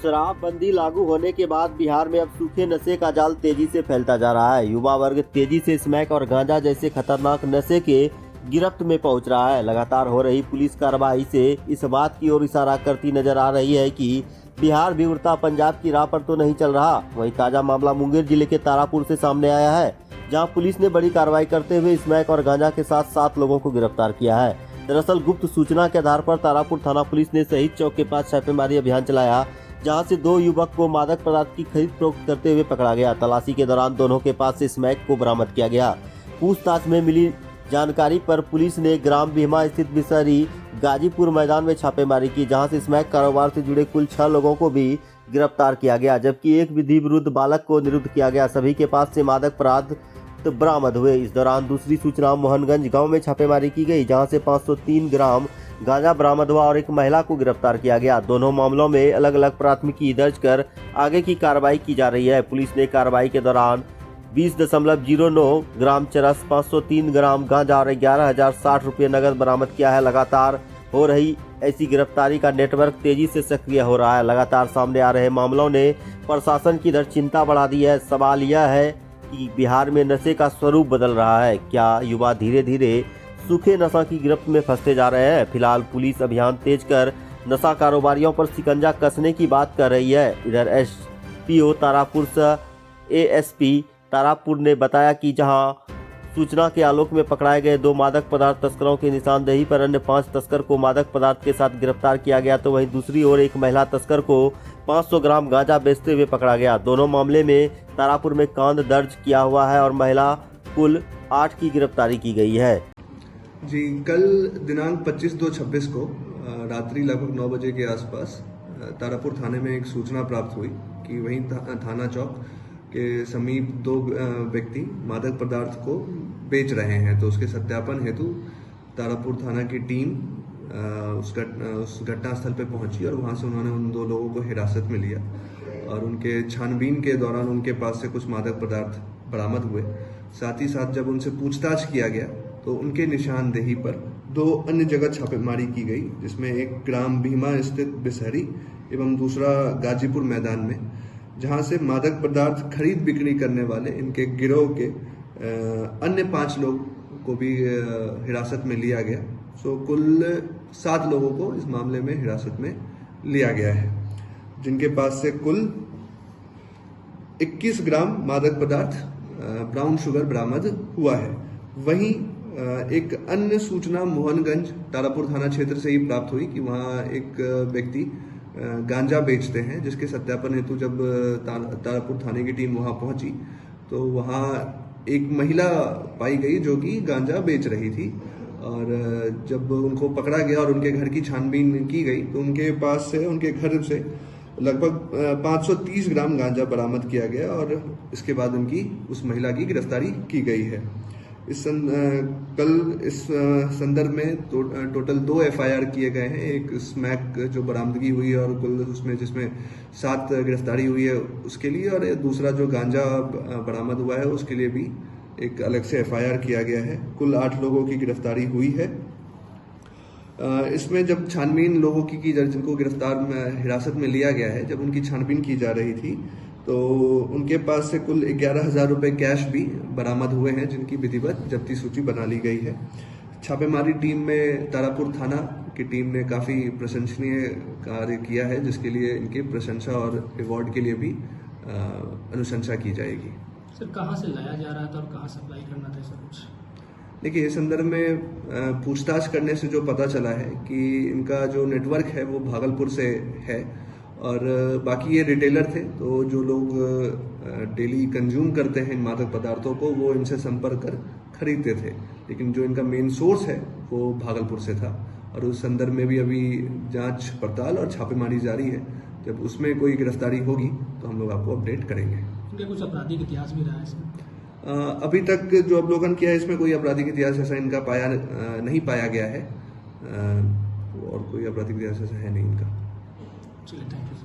शराबबंदी लागू होने के बाद बिहार में अब सूखे नशे का जाल तेजी से फैलता जा रहा है। युवा वर्ग तेजी से स्मैक और गांजा जैसे खतरनाक नशे के गिरफ्त में पहुंच रहा है। लगातार हो रही पुलिस कार्रवाई से इस बात की ओर इशारा करती नजर आ रही है कि बिहार भी उड़ता पंजाब की राह पर तो नहीं चल रहा। वहीं ताजा मामला मुंगेर जिले के तारापुर से सामने आया है, जहां पुलिस ने बड़ी कार्रवाई करते हुए स्मैक और गांजा के साथ 7 लोगों को गिरफ्तार किया है। दरअसल गुप्त सूचना के आधार पर तारापुर थाना पुलिस ने शहीद चौक के पास छापेमारी अभियान चलाया, जहां से 2 युवक को मादक पदार्थ की खरीद फरोख्त करते हुए पकड़ा गया। तलाशी के दौरान दोनों के पास से स्मैक को बरामद किया गया। पूछताछ में मिली जानकारी पर पुलिस ने ग्राम भीमा स्थित बिसरी गाजीपुर मैदान में छापेमारी की, जहां से स्मैक कारोबार से जुड़े कुल 6 लोगों को भी गिरफ्तार किया गया, जबकि एक विधि विरुद्ध बालक को निरुद्ध किया गया। सभी के पास से मादक पदार्थ बरामद हुए। इस दौरान दूसरी सूचना मोहनगंज गांव में छापेमारी की गई, जहां से 503 ग्राम गांजा बरामद हुआ और एक महिला को गिरफ्तार किया गया। दोनों मामलों में अलग अलग प्राथमिकी दर्ज कर आगे की कार्रवाई की जा रही है। पुलिस ने कार्रवाई के दौरान 20.09 ग्राम चरस, 503 ग्राम गांजा और 11,060 रुपये नगद बरामद किया है। लगातार हो रही ऐसी गिरफ्तारी का नेटवर्क तेजी से सक्रिय हो रहा है। लगातार सामने आ रहे मामलों ने प्रशासन की इधर चिंता बढ़ा दी है। सवाल यह है कि बिहार में नशे का स्वरूप बदल रहा है। क्या युवा धीरे धीरे सूखे नशा की गिरफ्त में फंसते जा रहे हैं? फिलहाल पुलिस अभियान तेज कर नशा कारोबारियों पर शिकंजा कसने की बात कर रही है। इधर एसपीओ तारापुर से एएसपी तारापुर ने बताया कि जहां सूचना के आलोक में पकड़ाए गए 2 मादक पदार्थ तस्करों की निशानदेही पर अन्य 5 तस्कर को मादक पदार्थ के साथ गिरफ्तार किया गया, तो वहीं दूसरी ओर एक महिला तस्कर को 500 ग्राम गांजा बेचते हुए पकड़ा गया। दोनों मामले में तारापुर में कांड दर्ज किया हुआ है और महिला कुल 8 की गिरफ्तारी की गई है। जी, कल दिनांक 25/2/26 को रात्रि लगभग 9 बजे के आसपास तारापुर थाने में एक सूचना प्राप्त हुई कि वहीं थाना चौक के समीप 2 व्यक्ति मादक पदार्थ को बेच रहे हैं। तो उसके सत्यापन हेतु तारापुर थाना की टीम उस घटना स्थल पर पहुंची और वहां से उन्होंने उन 2 लोगों को हिरासत में लिया और उनके छानबीन के दौरान उनके पास से कुछ मादक पदार्थ बरामद हुए। साथ ही साथ जब उनसे पूछताछ किया गया तो उनके निशानदेही पर 2 अन्य जगह छापेमारी की गई, जिसमें एक ग्राम भीमा स्थित बिसहरी एवं दूसरा गाजीपुर मैदान में, जहां से मादक पदार्थ खरीद बिक्री करने वाले इनके गिरोह के अन्य 5 लोग को भी हिरासत में लिया गया। सो कुल 7 लोगों को इस मामले में हिरासत में लिया गया है, जिनके पास से कुल 21 ग्राम मादक पदार्थ ब्राउन शुगर बरामद हुआ है। वहीं एक अन्य सूचना मोहनगंज तारापुर थाना क्षेत्र से ही प्राप्त हुई कि वहां एक व्यक्ति गांजा बेचते हैं, जिसके सत्यापन हेतु जब तारापुर थाने की टीम वहां पहुंची तो वहां एक महिला पाई गई जो कि गांजा बेच रही थी। और जब उनको पकड़ा गया और उनके घर की छानबीन की गई तो उनके पास से, उनके घर से लगभग 530 ग्राम गांजा बरामद किया गया और इसके बाद उनकी उस महिला की गिरफ्तारी की गई है। कल इस संदर्भ में टोटल 2 एफआईआर किए गए हैं। एक स्मैक जो बरामदगी हुई और कुल उसमें जिसमें 7 गिरफ्तारी हुई है उसके लिए, और दूसरा जो गांजा बरामद हुआ है उसके लिए भी एक अलग से एफआईआर किया गया है। कुल 8 लोगों की गिरफ्तारी हुई है। इसमें जब छानबीन लोगों की जिनको गिरफ्तार में हिरासत में लिया गया है, जब उनकी छानबीन की जा रही थी तो उनके पास से कुल 11,000 रुपये कैश भी बरामद हुए हैं, जिनकी विधिवत जब्ती सूची बना ली गई है। छापेमारी टीम में तारापुर थाना की टीम ने काफ़ी प्रशंसनीय कार्य किया है, जिसके लिए इनकी प्रशंसा और अवार्ड के लिए भी अनुशंसा की जाएगी। सर, कहाँ से लाया जा रहा था और कहाँ सप्लाई करना था सब कुछ? देखिए, इस संदर्भ में पूछताछ करने से जो पता चला है कि इनका जो नेटवर्क है वो भागलपुर से है और बाकी ये रिटेलर थे। तो जो लोग डेली कंज्यूम करते हैं इन मादक पदार्थों को वो इनसे संपर्क कर खरीदते थे, लेकिन जो इनका मेन सोर्स है वो भागलपुर से था। और उस संदर्भ में भी अभी जांच पड़ताल और छापेमारी जारी है। जब उसमें कोई गिरफ्तारी होगी तो हम लोग आपको अपडेट करेंगे। कुछ आपराधिक इतिहास भी रहा है इसमें? अभी तक जो अवलोकन किया है इसमें कोई आपराधिक इतिहास ऐसा इनका नहीं पाया गया है और कोई आपराधिक इतिहास ऐसा है नहीं इनका। चलिए, थैंक यू।